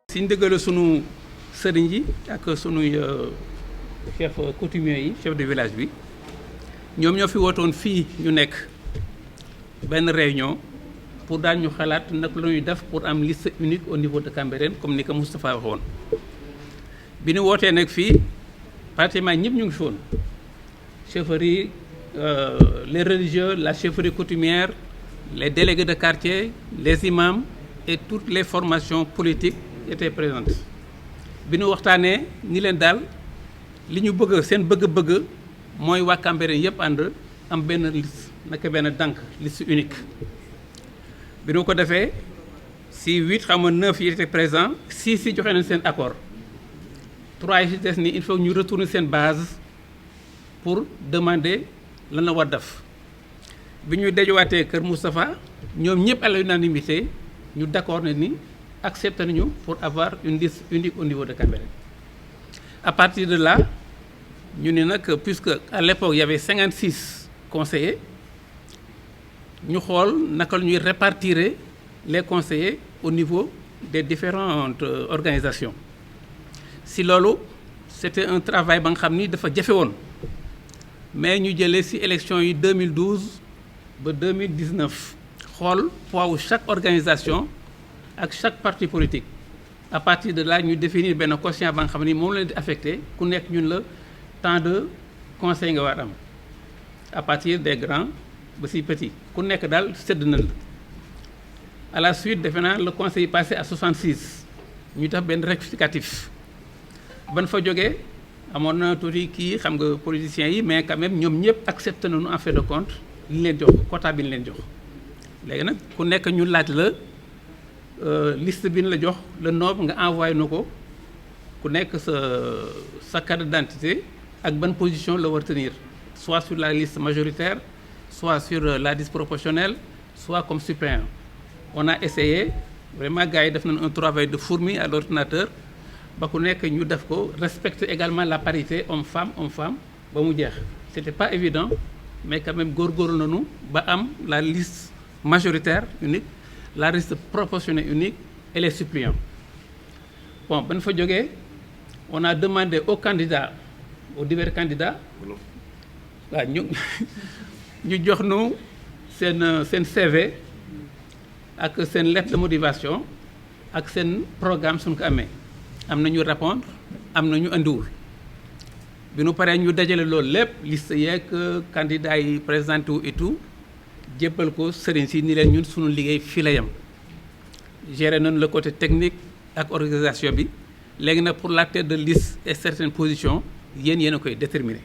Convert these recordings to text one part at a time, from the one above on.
si ndëgale sunu sëriñ yi ak sunuy chef coutumier yi chef de village bi ñoom ñoo fi wootoon fii ñu nekk benn réunion pour daan ñu xalaat nag la ñuy def pour am liste unique au niveau de Cambérène comme ni ko Moustapha waxoon bi ñu wootee nag fii pratiquement ñëpp ñu ngi fi woon chefferie les religieux, la chefferie coutumière, les délégués de quartier, les imams et toutes les formations politiques étaient présentes bi ñu waxtaanee ni leen daal li ñu bëgg seen bëgg-bëgg mooy waa Cambérène yëpp ànd am benn liste naka benn dànk liste unique bi ñu ko defee si 8 xam nga 9 yi étaient présents 6 si joxe nañ seen accord 3 yi si des ni il faut ñu retourner seen base pour demander lan la war def bi ñu dajawaatee kër Moustapha ñoom ñëpp à l'unanimité ñu d'accord ne ni accepté nañu pour avoir une liste unique au niveau de Cambérène. À partir de là ñu ne nag puisque à l'époque il y avait 56 conseillers ñu xool naka la ñuy répartir les conseillers au niveau des différentes organisations si loolu c'était un travail ba nga xam ni dafa jafe woon mais ñu jëlee ci élection yi 2012 ba 2019 xool poids wu chaque organisation ak chaque parti politique à partir de là ñu définir benn quotient ba nga xam ni moom la di affecté ku nekk ñun la tant de conseil nga war am à partir des grands ba ci petits ku nekk daal sédd na la à la suite defe naa le conseil passé à 66 ñu def benn rectificatif ban fa jógee amoon na tuuti kii xam nga politiciens yi mais quand même ñoom ñëpp accepté nañu en fait de compte li ñu leen jox quota bi ñu leen jox léegi nag ku nekk ñu laaj la liste bi ñu la jox le nombre nga envoyé na ko ku nekk sa carte d'identité ak ban position la war tenir soit sur la liste majoritaire soit sur la liste proportionnelle soit comme suppléant on a essayé vraiment gars yi def nañ un travail de fourmi à l'ordinateur ba ku nekk ñu def ko respecter également la parité homme-femme ba mu jeex c'était pas évident mais quand même góorgóorlu nañu ba am la liste majoritaire unique la liste proportionnelle unique et les suppléants bon ba ñu fa jógee on a demandé aux candidats aux divers candidats waaw ñu jox nu seen CV ak seen lettre de motivation ak seen programme suñ ko amee am na ñu répondre am na ñu andiwul bi nu paree ñu dajale loolu lépp liste yeeg candidats yi présenté wu et tout jébbal ko sëriñ si ni leen ñun suñu liggéey fii la yem gérer nañu le côté technique ak organisation bi léegi nag pour la tête de liste et certaines positions yéen a koy déterminer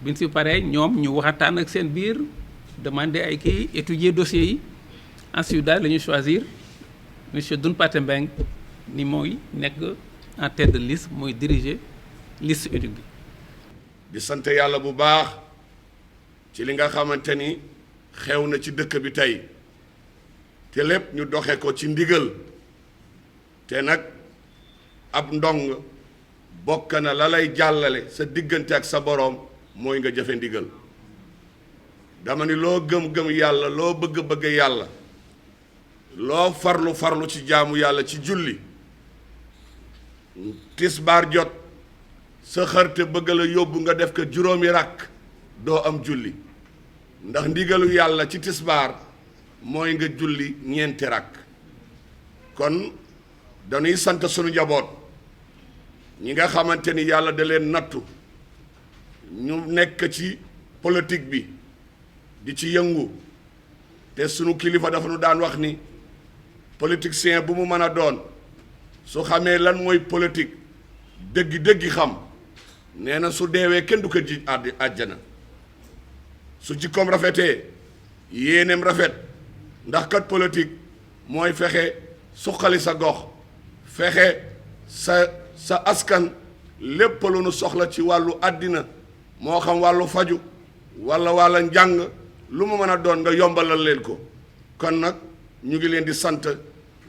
bi ñu si paree ñoom ñu waxataan ak seen biir demander ay kii étudier dossiers yi ensuite daal la ñuy choisir monsieur Doun Pathé Mbeng ni mooy nekk en tête de liste mooy diriger liste unique bi. di sant yàlla bu baax ci li nga xamante ni xew na ci dëkk bi tey te lépp ñu doxe ko ci ndigal te nag ab ndong bokk na la lay jàllale sa diggante ak sa boroom mooy nga jëfe ndigal dama ni loo gëm-gëm yàlla loo bëgg-bëgg yàlla loo farlu ci jaamu yàlla ci julli tisbaar jot sa xarte bëgg la yóbbu nga def ko juróomi rakk doo am julli ndax ndigalu yàlla ci tisbaar mooy nga julli ñeenti rakk kon dañuy sant sunu njaboot ñi nga xamante ni yàlla da leen nattu ñu nekk ci politique bi di ci yëngu te sunu kilifa dafa nu daan wax ni politicien bu mu mën a doon su xamee lan mooy politique dëggi xam nee na su deewee kenn du ko ji àjjana su jikkoom rafetee yéeneem rafet ndax kat politique mooy fexe suqali sa gox fexe sa askan lépp lu nu soxla ci wàllu àddina moo xam wàllu faju walla njàng lu mu mën a doon nga yombalal leen ko kon nag ñu ngi leen di sant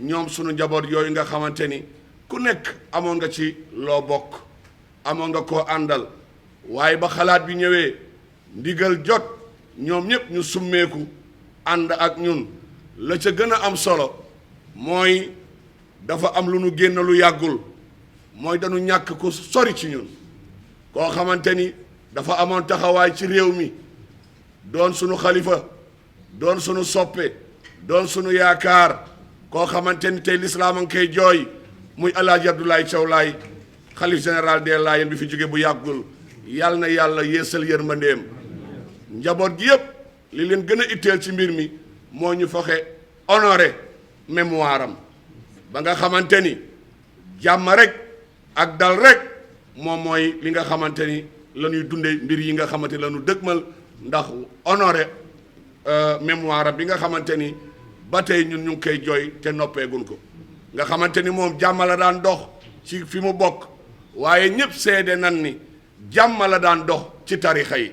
ñoom sunu njaboot yooyu nga xamante ni ku nekk amoon nga ci loo bokk amoon nga koo àndal waaye ba xalaat bi ñëwee ndigal jot ñoom ñëpp ñu summeeku ànd ak ñun la ca gën a am solo mooy dafa am lu nu génn lu yàggul mooy dañu ñàkk ko sori ci ñun koo xamante ni dafa amoon taxawaay ci réew mi doon sunu xalifa doon sunu soppe doon sunu yaakaar koo xamante ni tey lislaam a ngi koy jooy muy Alaaji Abdoulaye Thiaw Laye xalif général des Layènes bi fi jóge bu yàggul yàlla na yàlla yeesal yërmandeem njaboot gi yépp li leen gën a itteel ci mbir mi moo ñu fexe honoré mémoire am ba nga xamante ni jàmm rek ak dal rek moom mooy li nga xamante ni la ñuy dunde mbir yi nga xamante ni la ñu dëgmal ndax honoré mémoire am bi nga xamante ni ba tey ñun ñu ngi koy jooy te noppeegun ko nga xamante ni moom jàmm la daan dox ci fi mu bokk waaye ñëpp seede nan ni jàmm la daan dox ci tarixa yi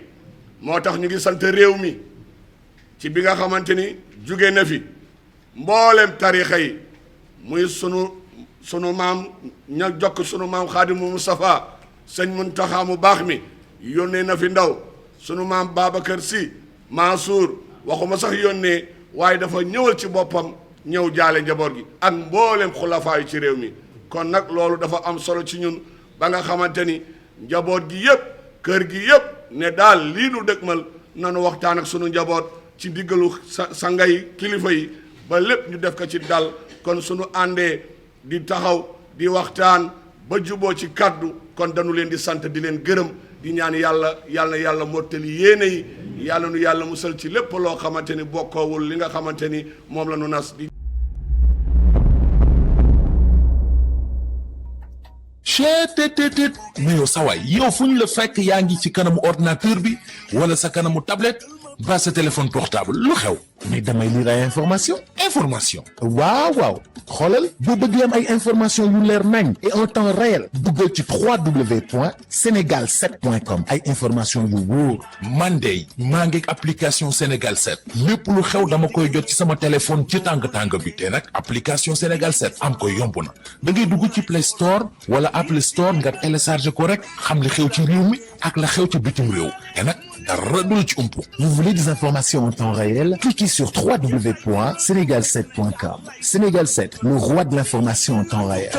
moo tax ñu ngi sant réew mi ci bi nga xamante ni jóge na fi mboolem tarixa yi muy sunu maam ña jokk sunu maam Xaadimu Mustafa sëñ Muntaxa mu baax mi yónnee na fi ndaw sunu maam Babacar Sy Mansour waxuma sax yónnee waaye dafa ñëwal ci boppam ñëw jaale njaboot gi ak mboolem xulafaa yi ci réew mi kon nag loolu dafa am solo ci ñun ba nga xamante ni njaboot gi yëpp kër gi yëpp ne daal lii nu dëgmal nanu waxtaan ak sunu njaboot ci diggalu sangay kilifa yi ba lépp ñu def ko ci dal kon sunu àndee di taxaw di waxtaan ba juboo ci kaddu kon dañu leen di sant di leen gërëm di ñaan yàlla mottali yéene yi yàlla nu yàlla musal ci lépp loo xamante ni bokkoowul li nga xamante ni moom la nu nas di chetttt mais yow sawaay yow fu ñu la fekk yaa ngi ci kanamu ordinateur bi wala sa kanamu tablette ba sa téléphone portable lu xew mais damay lire ay information waaw xoolal boo bëgg am ay information yu leer nañ et en temps réel duggal ci www.senegal7.com ay information yu wóor man de maa ngi application Sénégal 7 lépp lu xew dama koy jot ci sama téléphone ci tàng bi te nag application Sénégal 7 am ko yomb na da ngay dugg ci Play Store wala Apple Store nga télécharger ko rek xam li xew ci réew mi ak la xew ci bitim réew te nag dara du la ci umpu. Vous voulez des informations en temps réel? Cliquez sur www.senegal7.com. Sénégal 7, le roi de l'information en temps réel.